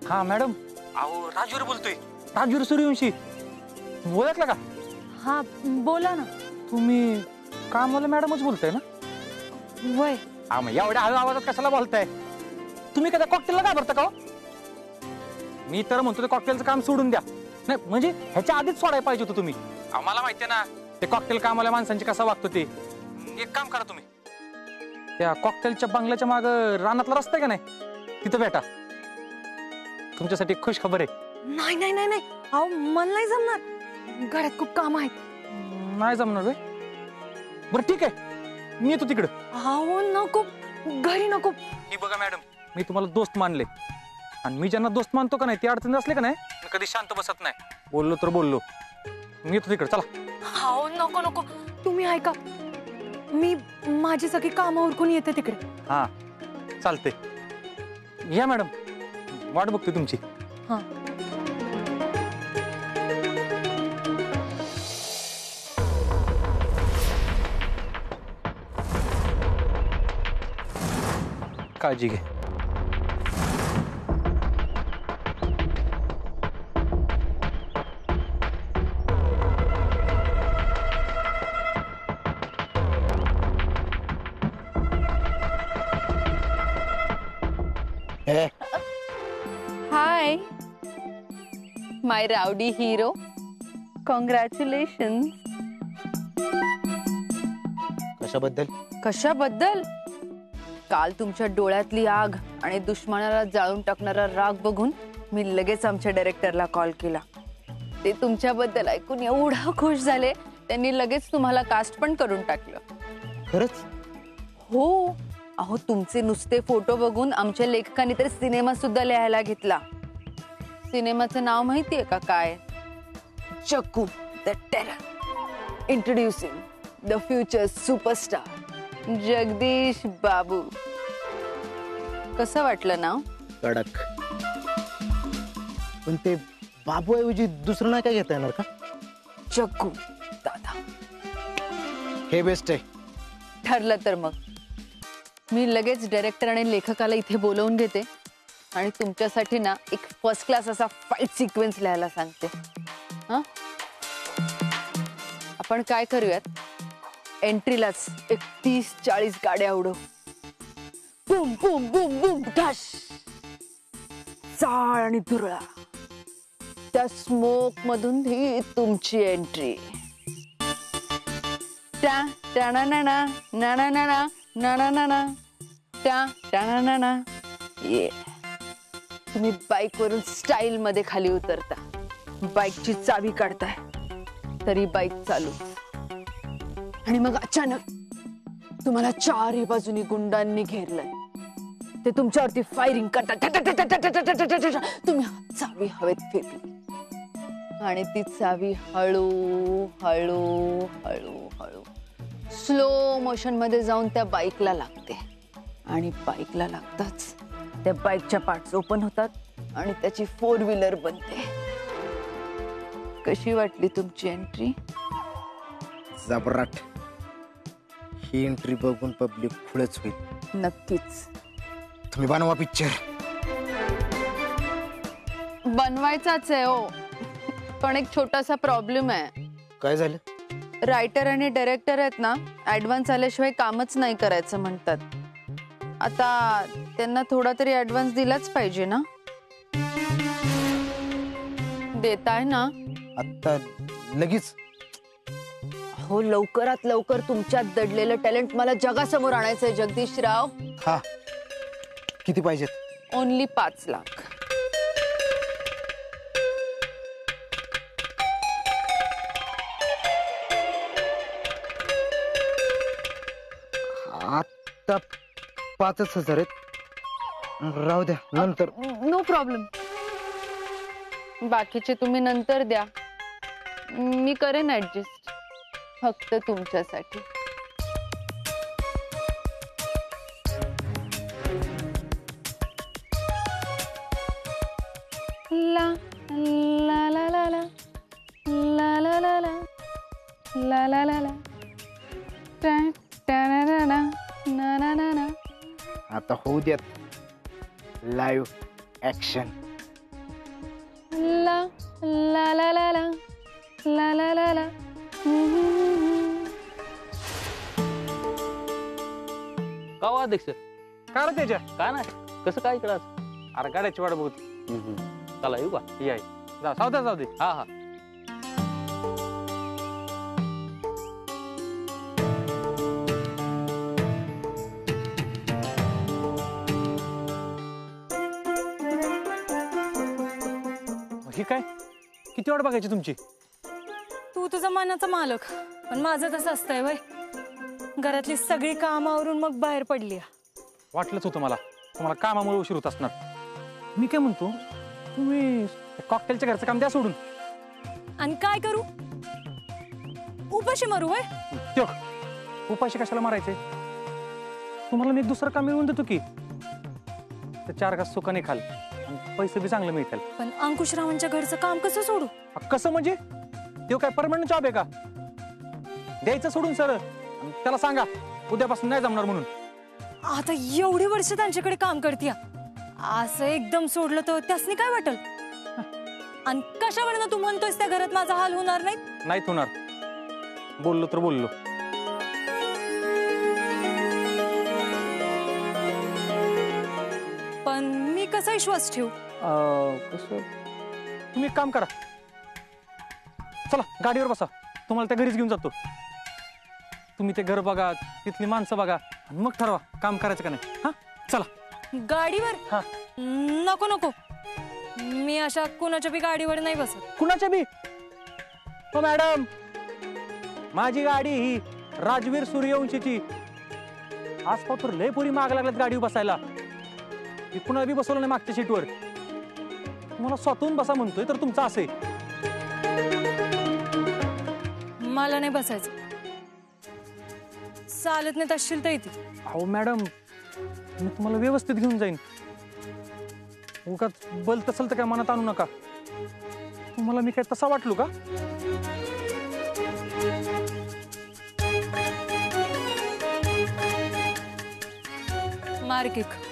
हा मॅडम, अहो राजूर बोलतोय, राजूर सूर्यवंशी. ओळखला का? हा बोला ना. तुम्ही कामवाले मॅडमच बोलताय ना? वय हा, मग एवढ्या हळू आवाजात कशाला बोलताय? तुम्ही कदा कॉकटेलला घाबरता का? मी तर म्हणतो ते कॉकटेलचं काम सोडून द्या. नाही म्हणजे ह्याच्या आधीच सोडायला पाहिजे होतं तुम्ही. आम्हाला माहितीये ना ते कॉकटेल कामाला माणसांची कसा वागतो ते. एक काम करा तुम्ही, त्या कॉकटेलच्या बंगल्याच्या माग रानातला रस्ता आहे का नाही, तिथं भेटा. तुमच्यासाठी खुश खबर आहे. नाही नाही नाही नाही, अहो मला नाही जमणार, घरात खूप काम आहेत. नाही जमणार रे? बरं ठीक आहे, मी येतो तिकडं. अहो नको, घरी नको. ही बघा मॅडम, मी तुम्हाला दोस्त मानले आणि मी ज्यांना दोस्त मानतो का नाही ते अडचण असले का नाही मी कधी शांत बसत नाही. बोललो तर बोललो. मी येतो तिकडे, चला. अहो नको नको, तुम्ही ऐका, मी माझी सगळी कामं उरकून येते तिकडे. हा चालते, या मॅडम, वाट बघते तुमची. हा काळजी घे. Hi my rowdy hero, congratulation. कशाबद्दल? कशाबद्दल? काल तुमच्या डोळ्यातली आग आणि दुश्मनाला जाळून टाकणारा राग बघून मी लगेच आमच्या डायरेक्टरला कॉल केला. ते तुमच्याबद्दल ऐकून एवढं खुश झाले, त्यांनी लगेच तुम्हाला कास्ट पण करून टाकलं. खरंच? हो, अहो तुमचे नुसते फोटो बघून आमच्या लेखकांनी तर सिनेमा सुद्धा लिहायला घेतला. सिनेमाचं नाव माहितीये का काय? Chakku the terror, introducing the future superstar Jagdish Babu. कसं वाटलं नाव? कडक. पण ते बाबूऐवजी दुसरं नाही काय घेता येणार का? चक्कू दादा. हे बेस्ट आहे. ठरलं तर मग मी लगेच डायरेक्टर आणि लेखकाला इथे बोलवून घेते आणि तुमच्यासाठी ना एक फर्स्ट क्लास असा फाईट सिक्वेन्स लिहायला सांगते. हा, आपण काय करूयात, एंट्रीलाच एक 30-40 गाड्या उडव. बुम बुम बुम बुम ढाश. चाळ आणि धुरळा, त्या स्मोक मधून ही तुमची एंट्री. त्या टाणा नाना नाना नाना नाना नाना त्या टाणा नाना. ये तुम्ही बाईक वरून स्टाईल मध्ये खाली उतरता, बाईकची चावी काढताय तरी बाईक चालू, आणि मग अचानक तुम्हाला चारही बाजूनी गुंडांनी घेरलंय. ते तुमच्यावरती फायरिंग करतात. तुम्ही चावी हवेत फेकली आणि ती चावी हळू हळू हळू हळू स्लो मोशन मध्ये जाऊन त्या बाईकला लागते आणि बाईकला लागताच त्या बाईकच्या पार्ट्स ओपन होतात आणि त्याची 4 व्हीलर बनते. कशी वाटली तुमची एंट्री? जबराट. ही एंट्री बघून पब्लिक खुळच होईल. नक्कीच. तुम्ही बनवा पिक्चर. बनवायचाच आहे हो, पण एक छोटासा प्रॉब्लेम आहे. काय झालं? रायटर आणि डायरेक्टर आहेत ना, ऍडव्हान्स आल्याशिवाय कामच नाही करायचं म्हणतात. आता त्यांना थोडा तरी ऍडव्हान्स दिलाच पाहिजे ना. देताय ना? आता लगेच? हो, लवकरात लवकर तुमच्यात दडलेलं टॅलेंट मला जगासमोर आणायचंय जगदीशराव. हा, किती पाहिजेत? ओनली 5 लाख. आता 5,000 आहेत. राहू द्या, नंतर. No problem. बाकीचे तुम्ही नंतर द्या, मी करेन ऍडजस्ट. फक्त तुमच्यासाठी. ला ला ला ला ला ला ला ला ला ला ला ला ला टा टा ना ना ना ना ना ना. आता होऊ द्यात लाईव्ह ऍक्शन. ला ला ला ला ला ला ला ला. का हो अध्यक्ष का रे त्याच्या काय नाही कसं काय इकडं आज? अरे गाड्याची वाट बघत चला येऊ का याय जा सावधा जाऊ दे. हा हा ही काय किती वाट बघायची तुमची? तू तुझा मनाचा मालक, पण माझं तसं असतंय वय. घरातली सगळी कामावरून मग बाहेर पडली. वाटलंच होतं मला तुम्हाला कामामुळे उशीर होत असणार. मी काय म्हणतो तुम्ही कॉकटेलच्या घरचं काम द्या सोडून. आणि काय करू? उपाशी मरू वय. त्यो उपाशी कशाला मारायचे? तुम्हाला मी एक दुसरं काम मिळवून देतो की. तर 4 घास सुखाने खाल आणि पैसे बी चांगले मिळतील. पण अंकुशरावांच्या घरचं काम कसं सोडू? कसं म्हणजे? तो काय परमनंट जॉब आहे का? द्यायचं सोडून सरळ त्याला सांगा उद्यापासून नाही जमणार म्हणून. आता एवढी वर्ष त्यांच्याकडे काम करतीया, असं एकदम सोडलं तर त्यासनी काय वाटल? आणि कशावरनं तू म्हणतोयस त्या घरात माझा हाल होणार नाही? नाहीत होणार. बोललो तर बोललो. पण मी कसा विश्वास ठेवू? कसं तुम्ही एक काम करा, चला गाडीवर बसा, तुम्हाला त्या घरीच घेऊन जातो. तुम्ही ते घर बघा, तिथली माणसं बघा आणि मग ठरवा काम करायचं का नाही. हा चला. गाडीवर? हा. नको नको, मी अशा कुणाच्या बी गाडीवर नाही बसत. कुणाच्या बी? हो मॅडम, माझी गाडी ही राजवीर सूर्यवंशीची. आज पातूर लय पुरी माग लागल्यात गाडीवर बसायला. मी कुणाला बी बसवलं नाही मागच्या सीटवर. तुम्हाला स्वतःहून बसा म्हणतोय तर तुमचं असे. मला नाही बसायचं. चालत नाही तशील तर येते. अहो मॅडम, मी तुम्हाला व्यवस्थित घेऊन जाईन. उगाच बलत असेल तर काय मनात आणू नका. तुम्हाला मी काय तसा वाटलो का? मार्किक.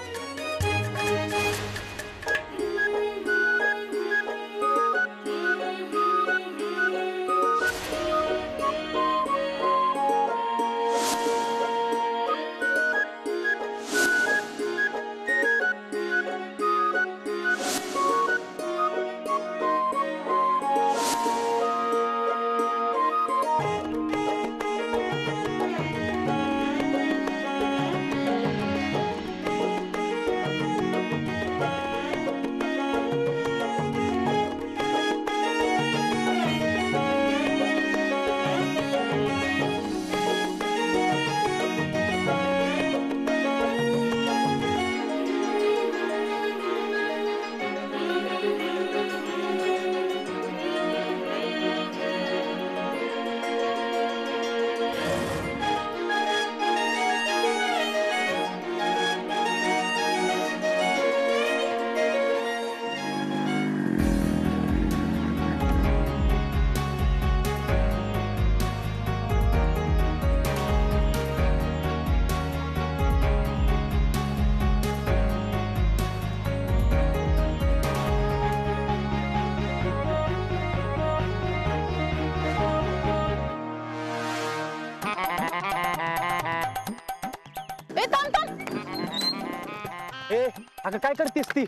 ए अगं काय करतेस ती?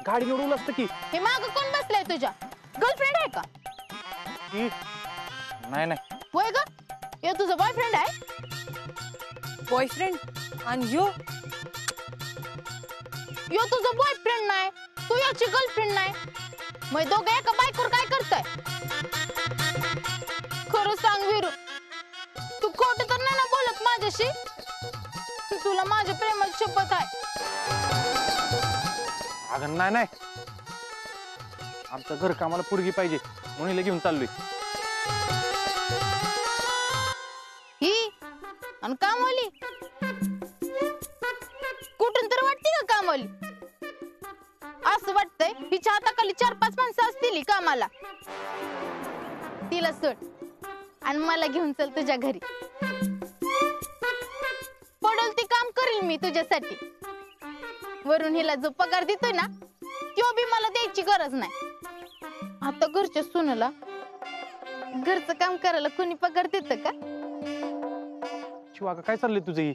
गाडी निवडून असतं की. हे माग कोण बसलाय तुझ्या? गर्लफ्रेंड आहे का? की नाही नाही. होय ग, हे तुझं बॉयफ्रेंड आहे? बॉयफ्रेंड? आणि यो यो तुझं बॉयफ्रेंड नाही, तू याची गर्लफ्रेंड नाही. मग दोघं एका बायकोवर काय करताय? खरं सांग वीरू, तू खोटं तर नाही ना बोलत माझ्याशी? तुला माझ्या प्रेमाची शपथ आहे. अगं नाही नाही, आमचं घर कामाला पोरगी पाहिजे म्हणून घेऊन चाललोय. ही आणि कामवाली कुठून तर वाटते का कामवाली? असं वाटतंय हिच्या हाताखाली 4-5 माणसं असतील कामाला. तिला सोड आणि मला घेऊन चल तुझ्या घरी. पडल ते काम करील मी तुझ्यासाठी. वरून हिला जो पगार देतोय ना तो बी मला द्यायची गरज नाही. आता घरच्या सुनेला घरचं काम करायला कोणी पगार देतं का? शिवा अगं काय चाललंय तुझं?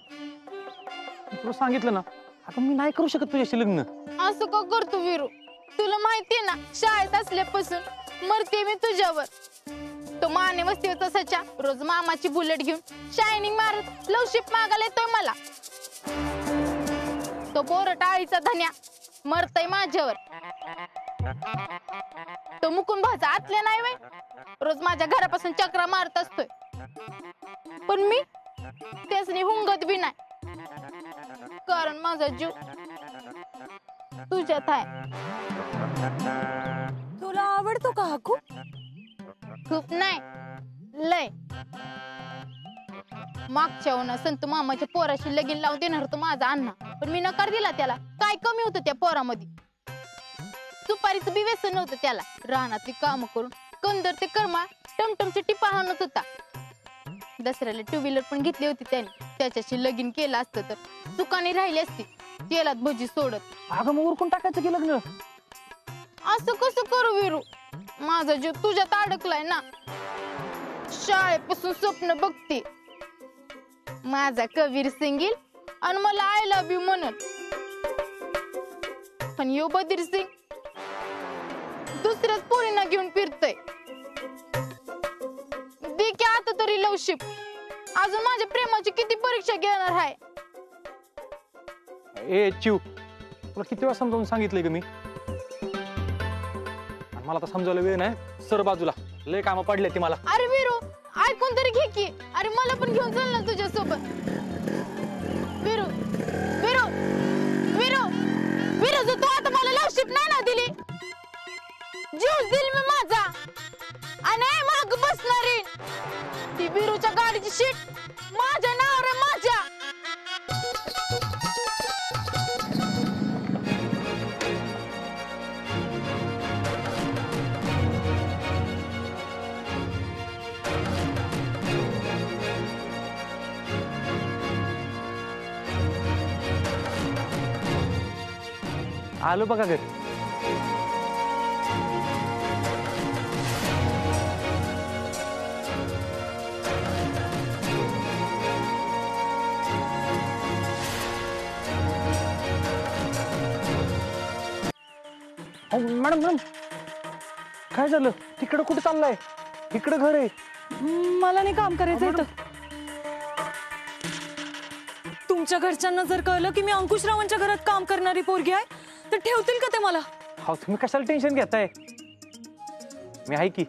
तुला सांगितलं ना, अगं मी नाही करू शकत तुझ्याशी लग्न. असं का करतो वीरू? तुला माहितीये ना, शाळेत असल्यापासून मरते मी तुझ्यावर. तो माने वस्तीवर तसाच्या रोज मामाची बुलेट घेऊन शायनिंग मारत लवशिप मागायला येतोय मला. तो बोरट आळीचा धन्या मरतय माझ्यावर. तो मुकुंद भाचा आतल्या नाही वय, रोज माझ्या घरापासून चक्रा मारत असतोय. पण मी त्यासनी हुंगत बी नाही, कारण माझा जीव तुझ्यात आहे. तुला आवडतो का हा खूप? खूप नाही, लय. मागच्या उन्हा संत मामाच्या पोराशी लगीन लावून देणार होतो माझा अण्णा, पण मी नकार दिला त्याला. काय कमी होतं त्या पोरामध्ये? सुपारीचं बी व्यसन नव्हतं त्याला. रानातली काम करून कंदर ते कर्मा टमटमची टिपा हाणत होता. दसऱ्याला टू व्हीलर पण घेतली होती त्याने. त्याच्याशी लगीन केलं असतं तर सुखाने राहिली असती, तेलात भजी सोडत. अगं मग उरकून टाकायचं की लग्न? असं कसं करू वीरू? माझा जीव तुझ्यात अडकलाय ना. शाळेपासून स्वप्न बघते माझा कबीर सिंगील आणि मला आय लव्ह यू म्हणत. पण यो बदीर सिंग दुसऱ्याच पोरींना घेऊन फिरतय. दे की आता तरी लवशिप. अजून माझ्या प्रेमाची किती परीक्षा घेणार आहे? ए चिव, तुला किती वेळा समजावून सांगितलंय ग मी? मला आता समजायला वेळ नाही. सर बाजूला, लय कामं पडले ती मला. अरे वीरू, ऐकून तरी घे की. अरे मला पण घेऊन चल ना तुझ्यासोबत. वीरू वीरू वीरू वीरू, जर तू आता मला लवशिप नाही ना दिली, जीव दिल मी माझा आणि माग बसणारी ती वीरूच्या गाडीची शीट माझ्या नावावर आहे, माझ्या. आलो बघा घर. मॅडम मॅडम, काय झालं? तिकडं कुठे चाललाय? इकडं घर आहे. मला नाही काम करायचं इथं. तुमच्या घरच्यांना जर कळलं की मी अंकुशरावांच्या घरात काम करणारी पोरगी आहे तर ठेवतील का ते मला? हो, तुम्ही कशाला टेन्शन घेताय? मी आहे की.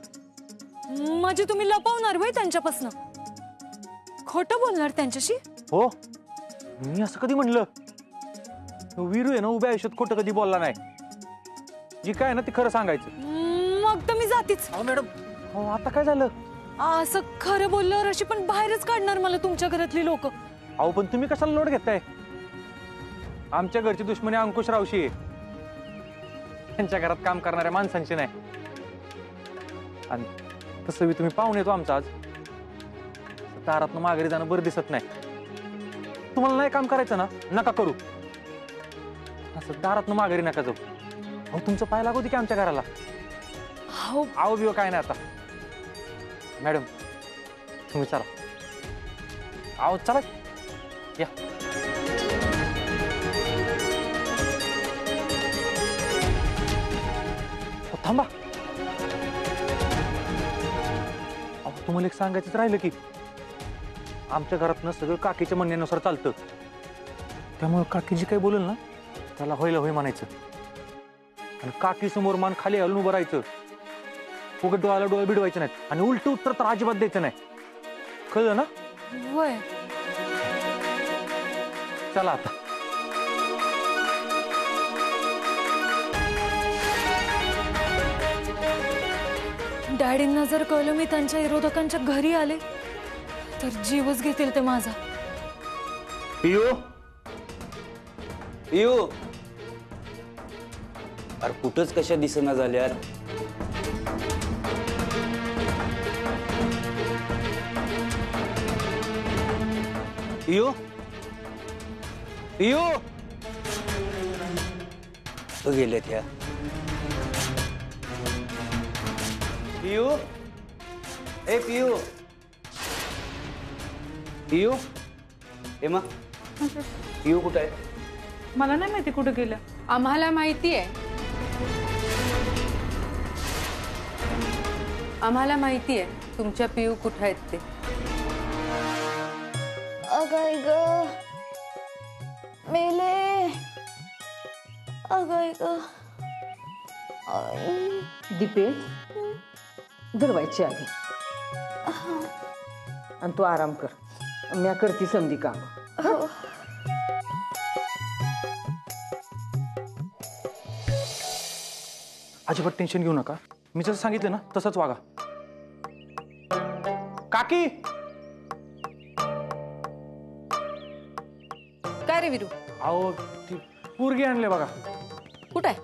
म्हणजे तुम्ही लपवणार वय त्यांच्यापासून? खोटं बोलणार त्यांच्याशी? हो, मी असं कधी म्हणलं? वीरू आहे ना, उभ्या आयुष्यात खोटं कधी बोलला नाही. जी काय ना ती खरं सांगायचं. मग तर मी जातीच. मॅडम, हो आता काय झालं? असं खरं बोलल्यावर अशी पण बाहेरच काढणार मला तुमच्या घरातली लोक. अहो पण तुम्ही कशाला लोड घेताय? आमच्या घरची दुश्मनी अंकुशरावशी आहे, त्यांच्या घरात काम करणाऱ्या माणसांची नाही. आणि तसं बी तुम्ही पाहून येतो आमचा आज. दारातनं माघारी जाणं बरं दिसत नाही. तुम्हाला नाही काम करायचं ना, नका करू. असं दारातनं माघारी नका जाऊ. अहो तुमचं पाय लागू दे की आमच्या घराला. आहो बिव काय नाही आता. मॅडम तुम्ही चला. आहो चला या. थांबा. अहो तुम्हाला एक सांगायचंच राहिलं की आमच्या घरातनं सगळं काकीच्या म्हणण्यानुसार चालतं. त्यामुळे काकी जी काही बोलेल ना त्याला होईल होय म्हणायचं. आणि काकी समोर मान खाली घालून उभं राहायचं. उघड डोळ्याला डोळे बिडवायचे नाहीत आणि उलट उत्तर तर अजिबात द्यायचं नाही. कळलं ना? वय चला आता. डॅडींना जर कळलं मी त्यांच्या विरोधकांच्या घरी आले तर जीवच घेतील ते माझा. पियू पियू, अरे कुठंच कशा दिसना झाल्या? पियू पियू, गेल्यात ह्या. पियू ए पियू पियू एमा पियू कुठं आहे? मला नाही माहिती कुठे गेलं. आम्हाला माहिती आहे. आम्हाला माहिती आहे तुमच्या पियू कुठे आहेत ते. अगं ग मेले. अगं ग दीपे दरवायची आधी आणि तू आराम कर. म्या करती समधी काम. अजिबात टेन्शन घेऊ नका. मी जसं सांगितलं ना तसंच वागा. काकी काय रे विरू? अहो ती पोरगी आणले बघा. कुठं आहे?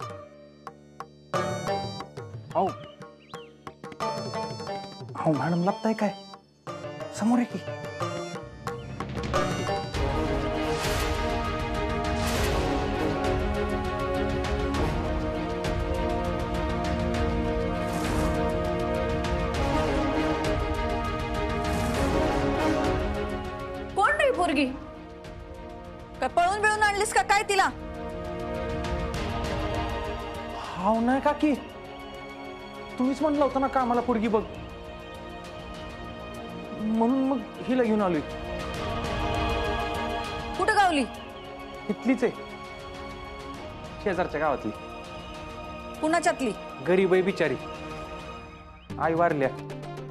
अहो अहो मॅडम लागताय काय? समोर आहे की. कोण रे पोरगी? काय पळून बिळून आणलीस का काय तिला? हाव नाही काकी, तुम्हीच म्हणलं होतं ना का आम्हाला पोरगी बघ, म्हणून मग हिला घेऊन आलोय. कुठं गावली? इथलीच आहे, शेजारच्या गावातली. कुणाच्यातली? गरीब आहे बिचारी, आई वारल्या.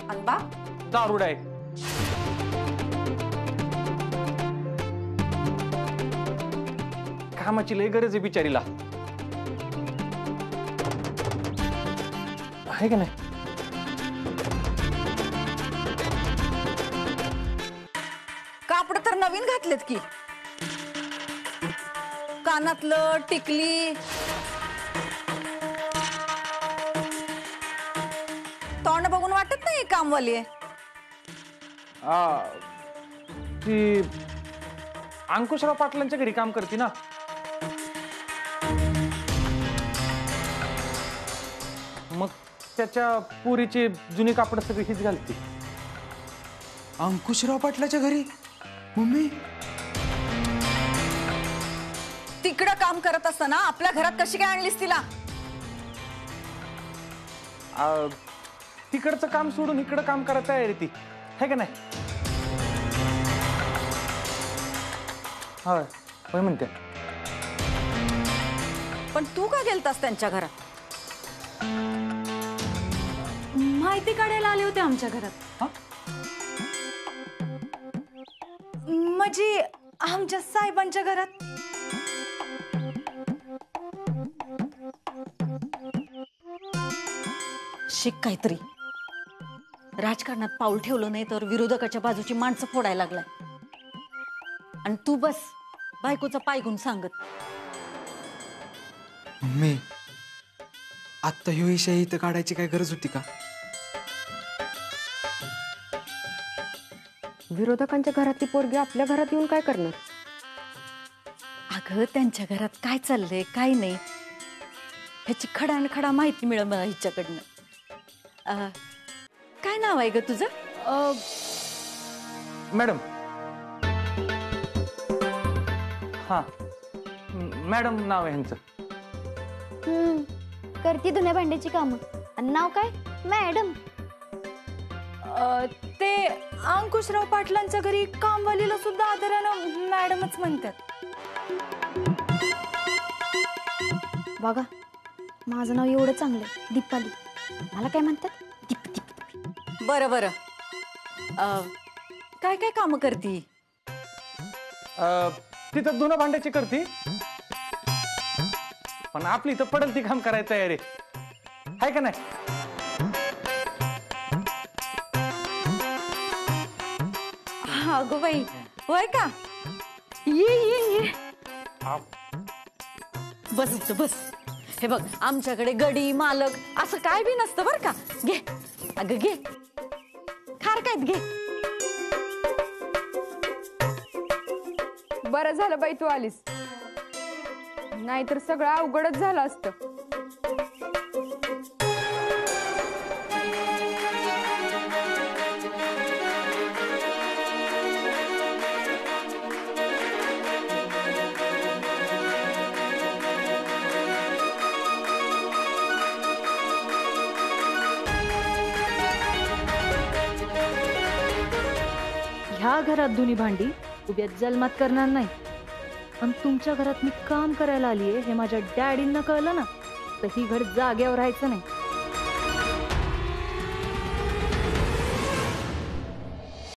आणि बा? दारुड आहे. कामाची लय गरज आहे बिचारीला, आहे का नाही? कापड तर नवीन घातलेत की, कानातलं टिकली तोंड बघून वाटत नाही कामवाली आहे. ती अंकुशराव पाटलांच्या घरी काम करते ना. मग त्याच्या पुरीची जुनी कापड सगळी हीच घालते. अंकुशराव पाटलाच्या घरी? मम्मी तिकडं काम करत असताना आपल्या घरात कशी काय आणलीस तिला? तिकडचं काम सोडून इकडं काम करायला तयार आहे ती, है का नाही? होय होय म्हणते. पण तू का गेलतास त्यांच्या घरात? माहिती काढायला आले होते आमच्या घरात. म्हणजे आमच्या साहेबांच्या घरात? शिक काहीतरी. राजकारणात पाऊल ठेवलं नाही तर विरोधकाच्या बाजूची माणसं फोडायला लागलाय. आणि तू बस बायकोचा पाय घेऊन सांगत. मम्मी आत्ता ह्यो विषय इथं काढायची काय गरज होती का? विरोधकांच्या घरातली पोरगी आपल्या घरात येऊन काय करणार? अगं त्यांच्या घरात काय चाललंय काय नाही ह्याची खडानखडा माहिती मिळेल मला हिच्याकडनं. काय नाव आहे ग तुझं? मॅडम. हा मॅडम नाव आहे ह्यांचं. करती धुण्या भांड्याची कामं. आणि नाव काय? मॅडम. ते अंकुशराव पाटलांच्या घरी कामवालीला सुद्धा आदरानं मॅडमच म्हणतात. बघा माझं नाव एवढं चांगलं दीपाली, मला काय म्हणतात? दीप दीप. बरं बरं. काय काय काम करती? तिथं धुणं भांड्याची करते, पण आपली इथं पडेल ती काम करायचं तयार आहे का नाही? अगो बाई होय का? ये ये ये बस इथं बस. हे बघ आमच्याकडे गडी मालक असं काय बी नसतं बर का. घे अगं घे खार काय घे. बरं झालं बाई तू आलीस, नाहीतर सगळं अवघडच झालं असतं. घरात धुनी भांडी उभ्या जन्मात करणार नाही. आणि तुमच्या घरात मी काम करायला आलीये हे माझ्या डॅडींना कळलं ना तर ही घर जागेवर राहायचं नाही.